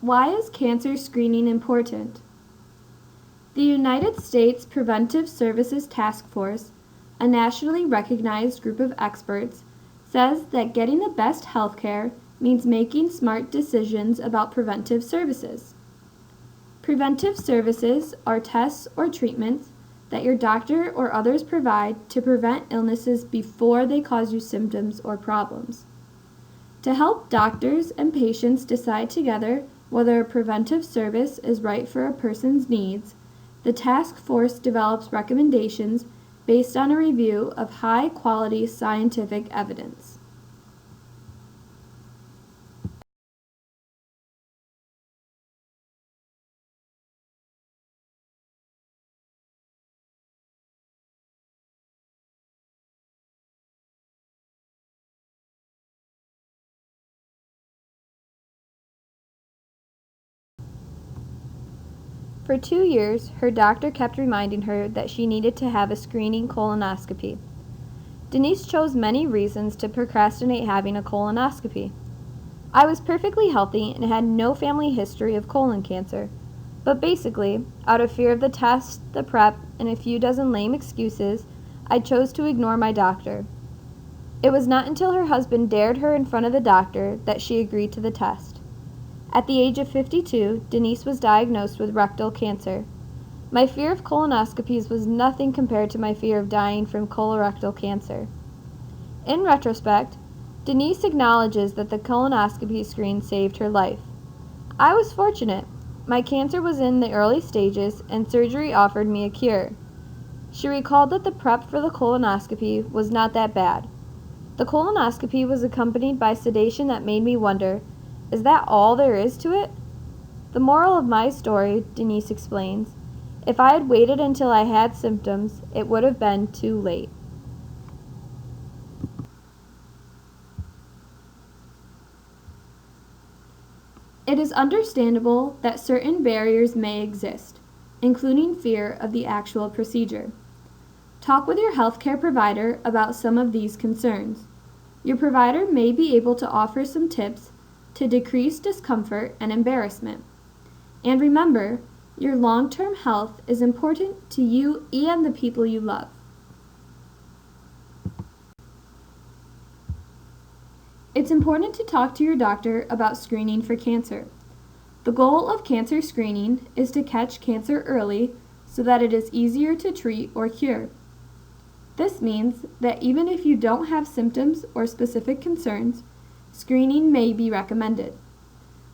Why is cancer screening important? The United States Preventive Services Task Force, a nationally recognized group of experts, says that getting the best health care means making smart decisions about preventive services. Preventive services are tests or treatments that your doctor or others provide to prevent illnesses before they cause you symptoms or problems. To help doctors and patients decide together whether a preventive service is right for a person's needs, the task force develops recommendations based on a review of high-quality scientific evidence. For 2 years, her doctor kept reminding her that she needed to have a screening colonoscopy. Denise chose many reasons to procrastinate having a colonoscopy. I was perfectly healthy and had no family history of colon cancer, but basically, out of fear of the test, the prep, and a few dozen lame excuses, I chose to ignore my doctor. It was not until her husband dared her in front of the doctor that she agreed to the test. At the age of 52, Denise was diagnosed with rectal cancer. My fear of colonoscopies was nothing compared to my fear of dying from colorectal cancer. In retrospect, Denise acknowledges that the colonoscopy screen saved her life. I was fortunate. My cancer was in the early stages and surgery offered me a cure. She recalled that the prep for the colonoscopy was not that bad. The colonoscopy was accompanied by sedation that made me wonder, is that all there is to it? The moral of my story, Denise explains, if I had waited until I had symptoms, it would have been too late. It is understandable that certain barriers may exist, including fear of the actual procedure. Talk with your healthcare provider about some of these concerns. Your provider may be able to offer some tips to decrease discomfort and embarrassment. And remember, your long-term health is important to you and the people you love. It's important to talk to your doctor about screening for cancer. The goal of cancer screening is to catch cancer early so that it is easier to treat or cure. This means that even if you don't have symptoms or specific concerns, screening may be recommended.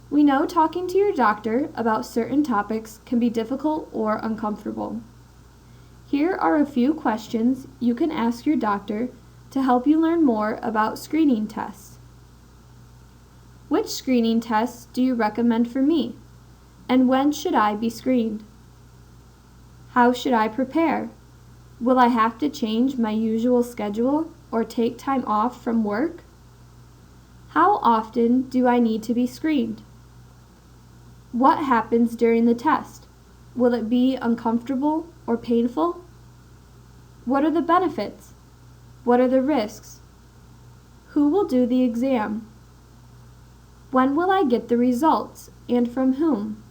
We know talking to your doctor about certain topics can be difficult or uncomfortable. Here are a few questions you can ask your doctor to help you learn more about screening tests. Which screening tests do you recommend for me? And when should I be screened? How should I prepare? Will I have to change my usual schedule or take time off from work? How often do I need to be screened? What happens during the test? Will it be uncomfortable or painful? What are the benefits? What are the risks? Who will do the exam? When will I get the results and from whom?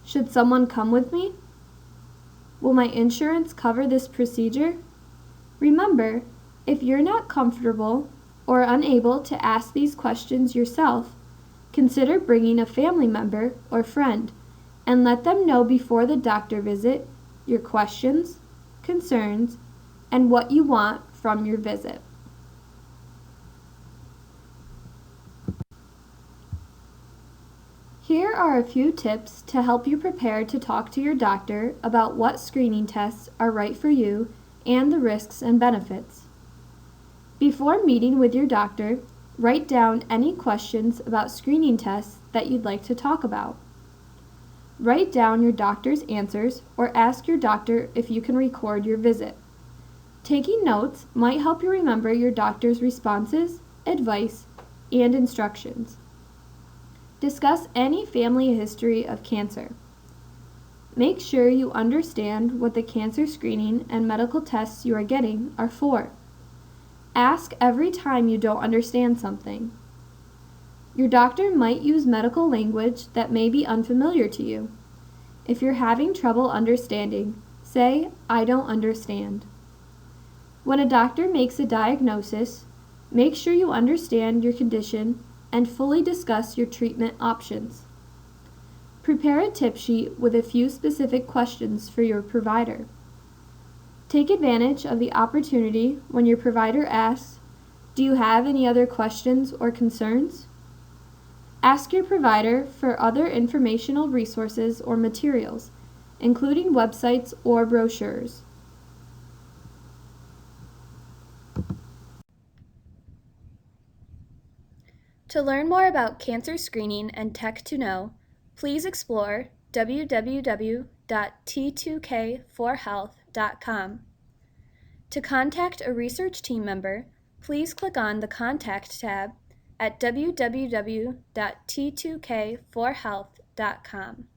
Should someone come with me? Will my insurance cover this procedure? Remember, if you're not comfortable or unable to ask these questions yourself, consider bringing a family member or friend and let them know before the doctor visit your questions, concerns, and what you want from your visit. Here are a few tips to help you prepare to talk to your doctor about what screening tests are right for you and the risks and benefits. Before meeting with your doctor, write down any questions about screening tests that you'd like to talk about. Write down your doctor's answers or ask your doctor if you can record your visit. Taking notes might help you remember your doctor's responses, advice, and instructions. Discuss any family history of cancer. Make sure you understand what the cancer screening and medical tests you are getting are for. Ask every time you don't understand something. Your doctor might use medical language that may be unfamiliar to you. If you're having trouble understanding, say, "I don't understand." When a doctor makes a diagnosis, make sure you understand your condition and fully discuss your treatment options. Prepare a tip sheet with a few specific questions for your provider. Take advantage of the opportunity when your provider asks, "Do you have any other questions or concerns?" Ask your provider for other informational resources or materials, including websites or brochures. To learn more about cancer screening and Tech2Know, please explore www.t2k4health.com. To contact a research team member, please click on the Contact tab at www.t2k4health.com.